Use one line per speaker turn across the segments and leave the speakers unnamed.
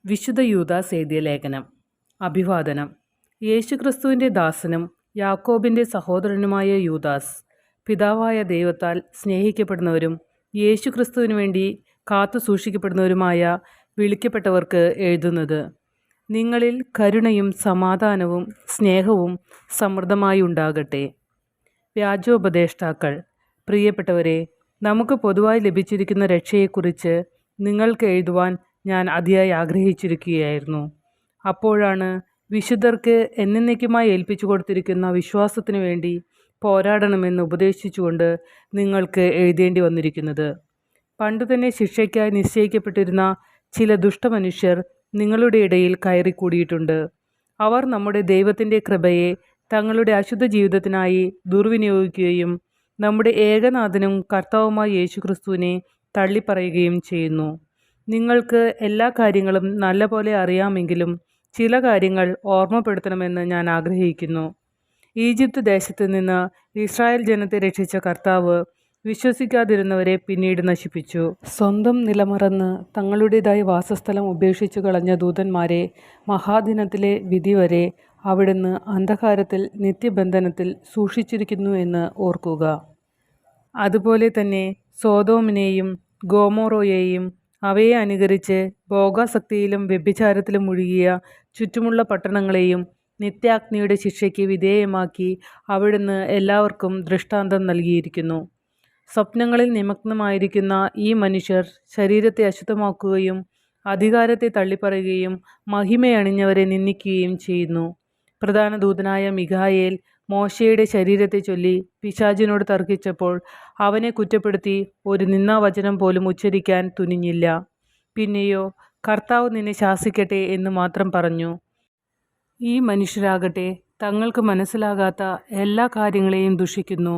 വിശുദ്ധ യൂദാസ് എഴുതിയ ലേഖനം. അഭിവാദനം. യേശുക്രിസ്തുവിൻ്റെ ദാസനും യാക്കോബിൻ്റെ സഹോദരനുമായ യൂദാസ്, പിതാവായ ദൈവത്താൽ സ്നേഹിക്കപ്പെടുന്നവരും യേശുക്രിസ്തുവിനു വേണ്ടി കാത്തു സൂക്ഷിക്കപ്പെടുന്നവരുമായ വിളിക്കപ്പെട്ടവർക്ക് എഴുതുന്നത്. നിങ്ങളിൽ കരുണയും സമാധാനവും സ്നേഹവും സമൃദ്ധമായി ഉണ്ടാകട്ടെ. വ്യാജോപദേഷ്ടാക്കൾ, പ്രിയപ്പെട്ടവരെ, നമുക്ക് പൊതുവായി ലഭിച്ചിരിക്കുന്ന രക്ഷയെക്കുറിച്ച് നിങ്ങൾക്ക് എഴുതുവാൻ ഞാൻ അതിയായി ആഗ്രഹിച്ചിരിക്കുകയായിരുന്നു. അപ്പോഴാണ് വിശുദ്ധർക്ക് എന്നേക്കുമായി ഏൽപ്പിച്ചു കൊടുത്തിരിക്കുന്ന വിശ്വാസത്തിനു വേണ്ടി പോരാടണമെന്ന് ഉപദേശിച്ചുകൊണ്ട് നിങ്ങൾക്ക് എഴുതേണ്ടി വന്നിരിക്കുന്നത്. പണ്ടുതന്നെ ശിക്ഷയ്ക്കായി നിശ്ചയിക്കപ്പെട്ടിരുന്ന ചില ദുഷ്ടമനുഷ്യർ നിങ്ങളുടെ ഇടയിൽ കയറിക്കൂടിയിട്ടുണ്ട്. അവർ നമ്മുടെ ദൈവത്തിൻ്റെ കൃപയെ തങ്ങളുടെ അശുദ്ധ ജീവിതത്തിനായി ദുർവിനിയോഗിക്കുകയും നമ്മുടെ ഏകനാഥനും കർത്താവുമായ യേശുക്രിസ്തുവിനെ തള്ളിപ്പറയുകയും ചെയ്യുന്നു. നിങ്ങൾക്ക് എല്ലാ കാര്യങ്ങളും നല്ലപോലെ അറിയാമെങ്കിലും ചില കാര്യങ്ങൾ ഓർമ്മപ്പെടുത്തണമെന്ന് ഞാൻ ആഗ്രഹിക്കുന്നു. ഈജിപ്ത് ദേശത്ത് നിന്ന് ഇസ്രായേൽ ജനത്തെ രക്ഷിച്ച കർത്താവ് വിശ്വസിക്കാതിരുന്നവരെ പിന്നീട് നശിപ്പിച്ചു. സ്വന്തം നിലമറന്ന് തങ്ങളുടേതായ വാസസ്ഥലം ഉപേക്ഷിച്ചു കളഞ്ഞ ദൂതന്മാരെ മഹാദിനത്തിലെ വിധി വരെ അവിടുന്ന് അന്ധകാരത്തിൽ നിത്യബന്ധനത്തിൽ സൂക്ഷിച്ചിരിക്കുന്നു എന്ന് ഓർക്കുക. അതുപോലെ തന്നെ സോദോമിനെയും ഗോമോറോയെയും അവയെ അനുകരിച്ച് ഭോഗാസക്തിയിലും വ്യഭിചാരത്തിലും മുഴുകിയ ചുറ്റുമുള്ള പട്ടണങ്ങളെയും നിത്യാഗ്നിയുടെ ശിക്ഷയ്ക്ക് വിധേയമാക്കി അവിടുന്ന് എല്ലാവർക്കും ദൃഷ്ടാന്തം നൽകിയിരിക്കുന്നു. സ്വപ്നങ്ങളിൽ നിമഗ്നമായിരിക്കുന്ന ഈ മനുഷ്യർ ശരീരത്തെ അശുദ്ധമാക്കുകയും അധികാരത്തെ തള്ളിപ്പറയുകയും മഹിമയണിഞ്ഞവരെ നിന്ദിക്കുകയും ചെയ്യുന്നു. പ്രധാന ദൂതനായ മിഖായേൽ മോശയുടെ ശരീരത്തെ ചൊല്ലി പിശാചിനോട് തർക്കിച്ചപ്പോൾ അവനെ കുറ്റപ്പെടുത്തി ഒരു നിന്ദാവചനം പോലും ഉച്ചരിക്കാൻ തുനിഞ്ഞില്ല. പിന്നെയോ കർത്താവ് നിന്നെ ശാസിക്കട്ടെ എന്ന് മാത്രം പറഞ്ഞു. ഈ മനുഷ്യരാകട്ടെ തങ്ങൾക്ക് മനസ്സിലാകാത്ത എല്ലാ കാര്യങ്ങളെയും ദുഷിക്കുന്നു.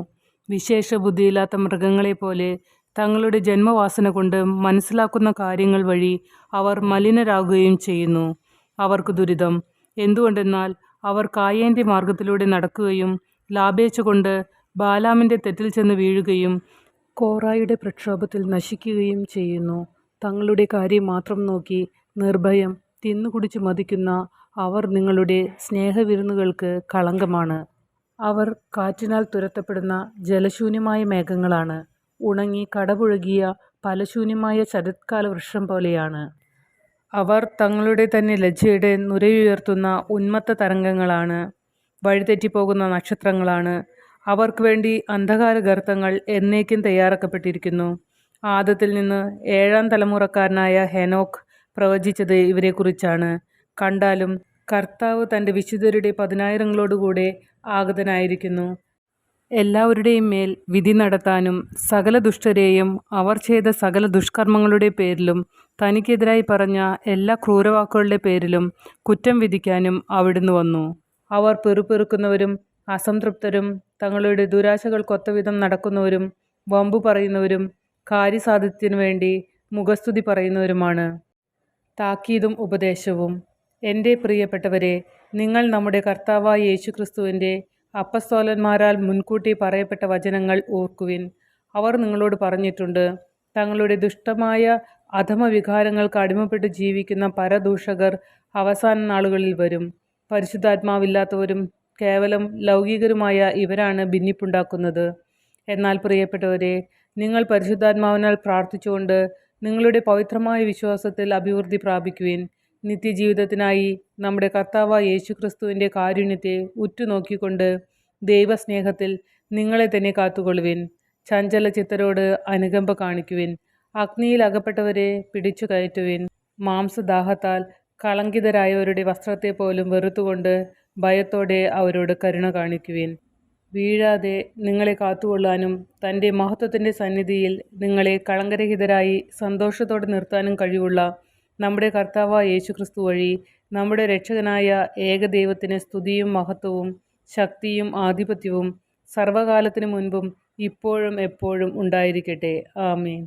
വിശേഷ ബുദ്ധിയില്ലാത്ത മൃഗങ്ങളെപ്പോലെ തങ്ങളുടെ ജന്മവാസന കൊണ്ട് മനസ്സിലാക്കുന്ന കാര്യങ്ങൾ വഴി അവർ മലിനരാകുകയും ചെയ്യുന്നു. അവർക്ക് ദുരിതം. എന്തുകൊണ്ടെന്നാൽ അവർ കായേൻ്റെ മാർഗത്തിലൂടെ നടക്കുകയും ലാഭേച്ഛ കൊണ്ട് ബാലാമിൻ്റെ തെറ്റിൽ ചെന്ന് വീഴുകയും കോറായുടെ പ്രക്ഷോഭത്തിൽ നശിക്കുകയും ചെയ്യുന്നു. തങ്ങളുടെ കാര്യം മാത്രം നോക്കി നിർഭയം തിന്നുകുടിച്ച് മതിക്കുന്ന അവർ നിങ്ങളുടെ സ്നേഹവിരുന്നുകൾക്ക് കളങ്കമാണ്. അവർ കാറ്റിനാൽ തുരത്തപ്പെടുന്ന ജലശൂന്യമായ മേഘങ്ങളാണ്. ഉണങ്ങി കടപുഴകിയ ഫലശൂന്യമായ ശരത്കാല വൃക്ഷം പോലെയാണ്. അവർ തങ്ങളുടെ തന്നെ ലജ്ജയുടെ നുരയുയർത്തുന്ന ഉന്മത്ത തരംഗങ്ങളാണ്. വഴിതെറ്റിപ്പോകുന്ന നക്ഷത്രങ്ങളാണ്. അവർക്ക് വേണ്ടി അന്ധകാര ഗർത്തങ്ങൾ എന്നേക്കും തയ്യാറാക്കപ്പെട്ടിരിക്കുന്നു. ആദത്തിൽ നിന്ന് 7-ാം തലമുറക്കാരനായ ഹെനോക്ക് പ്രവചിച്ചത് ഇവരെക്കുറിച്ചാണ്. കണ്ടാലും കർത്താവ് തൻ്റെ വിശുദ്ധരുടെ 10,000-ങ്ങളോടുകൂടെ ആഗതനായിരിക്കുന്നു. എല്ലാവരുടെയും മേൽ വിധി നടത്താനും സകല ദുഷ്ടരെയും അവർ ചെയ്ത സകല ദുഷ്കർമ്മങ്ങളുടെ പേരിലും തനിക്കെതിരായി പറഞ്ഞ എല്ലാ ക്രൂരവാക്കുകളുടെ പേരിലും കുറ്റം വിധിക്കാനും അവിടുന്ന് വന്നു. അവർ പെറുപെറുക്കുന്നവരും അസംതൃപ്തരും തങ്ങളുടെ ദുരാശകൾക്കൊത്തവിധം നടക്കുന്നവരും വമ്പു പറയുന്നവരും കാര്യസാധ്യത്തിനു വേണ്ടി മുഖസ്തുതി പറയുന്നവരുമാണ്. താക്കീതും ഉപദേശവും. എൻ്റെ പ്രിയപ്പെട്ടവരെ, നിങ്ങൾ നമ്മുടെ കർത്താവായ യേശുക്രിസ്തുവിൻ്റെ അപ്പസ്തോലന്മാരാൽ മുൻകൂട്ടി പറയപ്പെട്ട വചനങ്ങൾ ഓർക്കുവിൻ. അവർ നിങ്ങളോട് പറഞ്ഞിട്ടുണ്ട്, തങ്ങളുടെ ദുഷ്ടമായ അധമവികാരങ്ങൾക്ക് അടിമപ്പെട്ട് ജീവിക്കുന്ന പരദൂഷകർ അവസാന നാളുകളിൽ വരും. പരിശുദ്ധാത്മാവില്ലാത്തവരും കേവലം ലൗകികരുമായ ഇവരാണ് ഭിന്നിപ്പുണ്ടാക്കുന്നത്. എന്നാൽ പ്രിയപ്പെട്ടവരെ, നിങ്ങൾ പരിശുദ്ധാത്മാവിനാൽ പ്രാർത്ഥിച്ചുകൊണ്ട് നിങ്ങളുടെ പവിത്രമായ വിശ്വാസത്തിൽ അഭിവൃദ്ധി പ്രാപിക്കുവിൻ. നിത്യജീവിതത്തിനായി നമ്മുടെ കർത്താവായ യേശുക്രിസ്തുവിൻ്റെ കാരുണ്യത്തെ ഉറ്റുനോക്കിക്കൊണ്ട് ദൈവസ്നേഹത്തിൽ നിങ്ങളെ തന്നെ കാത്തുകൊള്ളുവിൻ. ചഞ്ചല ചിത്തരോട് അനുകമ്പ കാണിക്കുവിൻ. അഗ്നിയിൽ അകപ്പെട്ടവരെ പിടിച്ചു കയറ്റുവിൻ. മാംസദാഹത്താൽ കളങ്കിതരായവരുടെ വസ്ത്രത്തെ പോലും വെറുത്തുകൊണ്ട് ഭയത്തോടെ അവരോട് കരുണ കാണിക്കുവിൻ. വീഴാതെ നിങ്ങളെ കാത്തുകൊള്ളാനും തൻ്റെ മഹത്വത്തിൻ്റെ സന്നിധിയിൽ നിങ്ങളെ കളങ്കരഹിതരായി സന്തോഷത്തോടെ നിർത്താനും കഴിവുള്ള നമ്മുടെ കർത്താവായ യേശുക്രിസ്തു വഴി നമ്മുടെ രക്ഷകനായ ഏകദൈവത്തിന് സ്തുതിയും മഹത്വവും ശക്തിയും ആധിപത്യവും സർവകാലത്തിനു മുൻപും ഇപ്പോഴും എപ്പോഴും ഉണ്ടായിരിക്കട്ടെ. ആമേൻ.